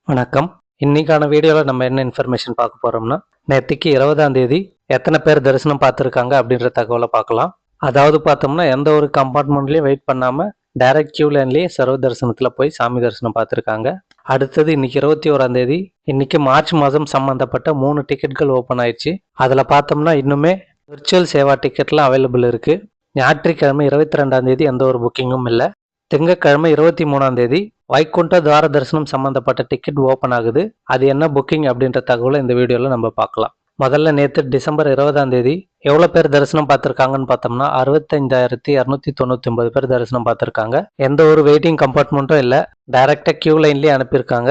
வணக்கம். இன்னைக்கான வீடியோவில் நம்ம என்ன இன்ஃபர்மேஷன் பார்க்க போகிறோம்னா, நேற்றுக்கு 20ஆம் தேதி எத்தனை பேர் தரிசனம் பார்த்துருக்காங்க அப்படின்ற தகவலை பார்க்கலாம். அதாவது பார்த்தோம்னா எந்த ஒரு கம்பார்ட்மெண்ட்லேயும் வெயிட் பண்ணாமல் டைரக்ட் கியூ லைன்லேயே சர்வ தரிசனத்தில் போய் சாமி தரிசனம் பார்த்துருக்காங்க. அடுத்தது இன்னைக்கு 21ஆம் தேதி, இன்னைக்கு மார்ச் மாதம் சம்மந்தப்பட்ட 3 டிக்கெட்கள் ஓப்பன் ஆயிடுச்சு. அதில் பார்த்தோம்னா இன்னுமே விர்ச்சுவல் சேவா டிக்கெட்லாம் அவைலபிள் இருக்குது. ஞாயிற்றுக்கிழமை 22ஆம் தேதி எந்த ஒரு புக்கிங்கும் இல்லை. திங்கட்கிழமை 23ஆம் தேதி வைகுண்ட துவார தரிசனம் சம்மந்தப்பட்ட டிக்கெட் ஓப்பன் ஆகுது. அது என்ன புக்கிங் அப்படின்ற தகவலை இந்த வீடியோவில் நம்ம பார்க்கலாம். முதல்ல நேற்று டிசம்பர் 20ஆம் தேதி எவ்வளோ பேர் தரிசனம் பார்த்துருக்காங்கன்னு பார்த்தோம்னா 65,299 பேர் தரிசனம் பார்த்துருக்காங்க. எந்த ஒரு வெயிட்டிங் கம்பார்ட்மெண்ட்டும் இல்லை, டைரெக்டாக கியூ லைன்லேயே அனுப்பியிருக்காங்க.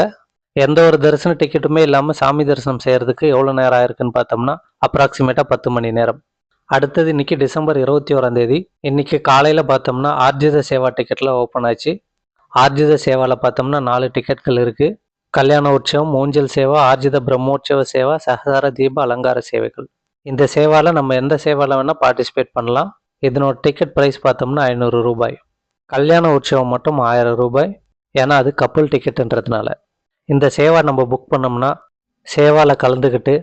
எந்த ஒரு தரிசன டிக்கெட்டுமே இல்லாமல் சாமி தரிசனம் செய்கிறதுக்கு எவ்வளோ நேரம் ஆயிருக்குன்னு பார்த்தோம்னா அப்ராக்சிமேட்டாக 10 மணி நேரம். அடுத்தது இன்னைக்கு டிசம்பர் 21ஆம் தேதி, இன்னைக்கு காலையில் பார்த்தோம்னா ஆர்ஜித சேவா டிக்கெட்டில் ஓப்பன் ஆச்சு. ஆர்ஜித சேவாவில் பார்த்தோம்னா 4 டிக்கெட்கள் இருக்குது. கல்யாண உற்சவம், ஊஞ்சல் சேவா, ஆர்ஜித பிரம்மோற்சவ சேவா, சஹசார தீப அலங்கார சேவைகள். இந்த சேவாவில் நம்ம எந்த சேவாவில் வேணால் பார்ட்டிசிபேட் பண்ணலாம். இதனோட டிக்கெட் ப்ரைஸ் பார்த்தோம்னா 500 ரூபாய். கல்யாண உற்சவம் மட்டும் 1000 ரூபாய், ஏன்னா அது கப்புள் டிக்கெட்டுன்றதுனால. இந்த சேவா நம்ம புக் பண்ணோம்னா சேவாவில் கலந்துக்கிட்டு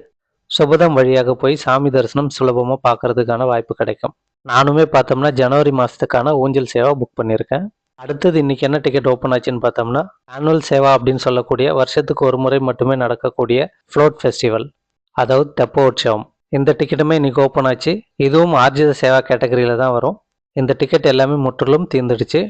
சுபதம் வழியாக போய் சாமி தரிசனம் சுலபமாக பார்க்கறதுக்கான வாய்ப்பு கிடைக்கும். நானுமே பார்த்தோம்னா ஜனவரி மாதத்துக்கான ஊஞ்சல் சேவா புக் பண்ணியிருக்கேன். அடுத்தது இன்னைக்கு என்ன டிக்கெட் ஓப்பன் ஆச்சுன்னு பார்த்தோம்னா ஆனுவல் சேவா அப்படின்னு சொல்லக்கூடிய வருஷத்துக்கு ஒரு முறை மட்டுமே நடக்கக்கூடிய ஃப்ளோட் ஃபெஸ்டிவல், அதாவது தெப்ப உற்சவம். இந்த டிக்கெட்டுமே இன்னைக்கு ஓப்பன் ஆச்சு. இதுவும் ஆர்ஜித சேவா கேட்டகரியில் தான் வரும். இந்த டிக்கெட் எல்லாமே முற்றிலும் தீர்ந்துடுச்சு.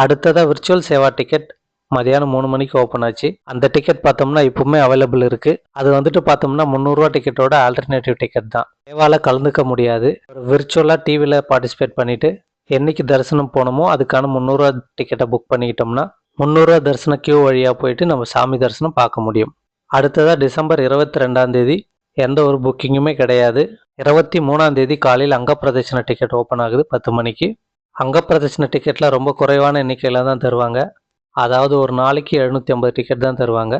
அடுத்ததாக விர்ச்சுவல் சேவா டிக்கெட் மதியானம் 3 மணிக்கு ஓப்பன் ஆச்சு. அந்த டிக்கெட் பார்த்தோம்னா இப்பவுமே அவைலபிள் இருக்குது. அது வந்துட்டு பார்த்தோம்னா 300 ரூபா டிக்கெட்டோட ஆல்டர்னேட்டிவ் டிக்கெட் தான். சேவாவில் கலந்துக்க முடியாது. ஒரு விர்ச்சுவலாக டிவியில் பார்ட்டிசிபேட் பண்ணிவிட்டு என்னைக்கு தரிசனம் போனோமோ அதுக்கான 300 ரூபா டிக்கெட்டை புக் பண்ணிக்கிட்டோம்னா 300 ரூபா தரிசன கியூ வழியாக போயிட்டு நம்ம சாமி தரிசனம் பார்க்க முடியும். அடுத்ததாக டிசம்பர் 22ஆம் தேதி எந்த ஒரு புக்கிங்குமே கிடையாது. 23ஆம் தேதி காலையில் அங்கப்பிரதட்சண டிக்கெட் ஓப்பன் ஆகுது 10 மணிக்கு. அங்கப்பிரதட்சண டிக்கெட்டில் ரொம்ப குறைவான எண்ணிக்கையில் தான் தருவாங்க. அதாவது ஒரு நாளைக்கு 750 டிக்கெட் தான் தருவாங்க.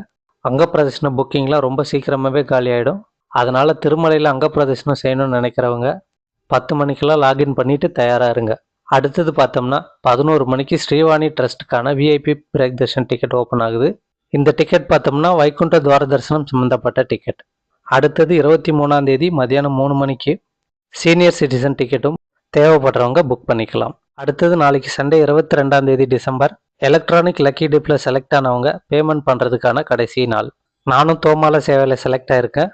அங்கப்பிரதட்சண புக்கிங்லாம் ரொம்ப சீக்கிரமாகவே காலி ஆகிடும். அதனால் திருமலையில் அங்கப்பிரதட்சணம் செய்யணும்னு நினைக்கிறவங்க 10 மணிக்கெல்லாம் லாகின் பண்ணிவிட்டு தயாராக இருங்க. அடுத்தது பார்த்தோம்னா 11 மணிக்கு ஸ்ரீவாணி ட்ரஸ்ட்டுக்கான VIP break darshan ticket open ஆகுது. இந்த டிக்கெட் பார்த்தோம்னா வைகுண்ட துவார தரிசனம் சம்மந்தப்பட்ட டிக்கெட். அடுத்தது 23ஆம் தேதி மதியானம் 3 மணிக்கு சீனியர் சிட்டிசன் டிக்கெட்டும் தேவைப்படுறவங்க புக் பண்ணிக்கலாம். அடுத்தது நாளைக்கு சண்டே 22ஆம் தேதி டிசம்பர் எலக்ட்ரானிக் லக்கி டிப்பில் செலக்ட் ஆனவங்க பேமெண்ட் பண்ணுறதுக்கான கடைசி நாள். நானும் தோமால சேவையில் செலக்ட் ஆகிருக்கேன்.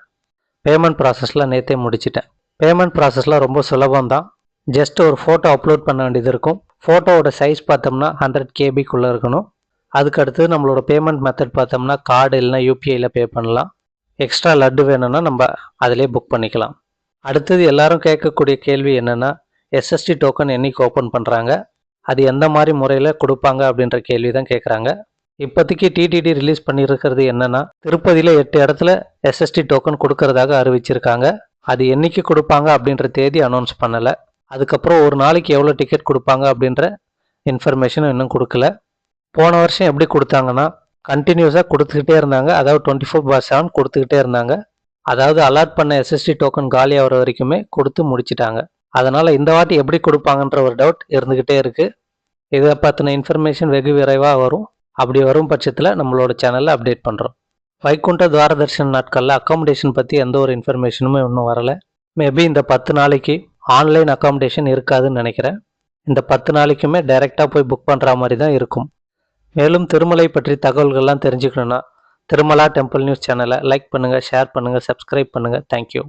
பேமெண்ட் ப்ராசஸில் நேற்றே முடிச்சிட்டேன். பேமெண்ட் ப்ராசஸ்லாம் ரொம்ப சுலபம்தான். ஜஸ்ட் ஒரு ஃபோட்டோ அப்லோட் பண்ண வேண்டியது இருக்கும். ஃபோட்டோவோட சைஸ் பார்த்தோம்னா 100 கேபிக்குள்ளே இருக்கணும். அதுக்கு அடுத்து நம்மளோட பேமெண்ட் மெத்தட் பார்த்தோம்னா கார்டு இல்லைனா யூபிஐயில் பே பண்ணலாம். எக்ஸ்ட்ரா லட்டு வேணும்னா நம்ம அதிலே புக் பண்ணிக்கலாம். அடுத்தது எல்லாரும் கேட்கக்கூடிய கேள்வி என்னென்னா, எஸ்எஸ்டி டோக்கன் என்னைக்கு ஓப்பன் பண்ணுறாங்க, அது எந்த மாதிரி முறையில் கொடுப்பாங்க அப்படின்ற கேள்வி தான் கேட்குறாங்க. இப்போதைக்கு டிடிடி ரிலீஸ் பண்ணியிருக்கிறது என்னென்னா, திருப்பதியில் 8 இடத்துல எஸ்எஸ்டி டோக்கன் கொடுக்கறதாக அறிவிச்சிருக்காங்க. அது என்னைக்கு கொடுப்பாங்க அப்படின்ற தேதி அனௌன்ஸ் பண்ணலை. அதுக்கப்புறம் ஒரு நாளைக்கு எவ்வளோ டிக்கெட் கொடுப்பாங்க அப்படின்ற இன்ஃபர்மேஷன் இன்னும் கொடுக்கல. போன வருஷம் எப்படி கொடுத்தாங்கன்னா கண்டினியூஸாக கொடுத்துக்கிட்டே இருந்தாங்க. அதாவது 24/7 கொடுத்துக்கிட்டே இருந்தாங்க. அதாவது அலாட் பண்ண எஸ்எஸ்டி டோக்கன் காலி ஆகிற வரைக்குமே கொடுத்து முடிச்சிட்டாங்க. அதனால் இந்த வாட்டி எப்படி கொடுப்பாங்கன்ற ஒரு டவுட் இருந்துக்கிட்டே இருக்குது. இதை பற்றின இன்ஃபர்மேஷன் வெகு விரைவாக வரும். அப்படி வரும் பட்சத்தில் நம்மளோட சேனலில் அப்டேட் பண்ணுறோம். வைகுண்ட துவார தரிசன நாட்களில் அக்காமடேஷன் பற்றி எந்த ஒரு இன்ஃபர்மேஷனுமே இன்னும் வரலை. மேபி இந்த 10 நாளைக்கு ஆன்லைன் அக்காமடேஷன் இருக்காதுன்னு நினைக்கிறேன். இந்த 10 நாளைக்குமே டைரெக்டாக போய் புக் பண்ணுற மாதிரி தான் இருக்கும். மேலும் திருமலை பற்றி தகவல்கள்லாம் தெரிஞ்சுக்கணுன்னா திருமலா டெம்பிள் நியூஸ் சேனலை லைக் பண்ணுங்கள், ஷேர் பண்ணுங்கள், சப்ஸ்கிரைப் பண்ணுங்கள். தேங்க்யூ.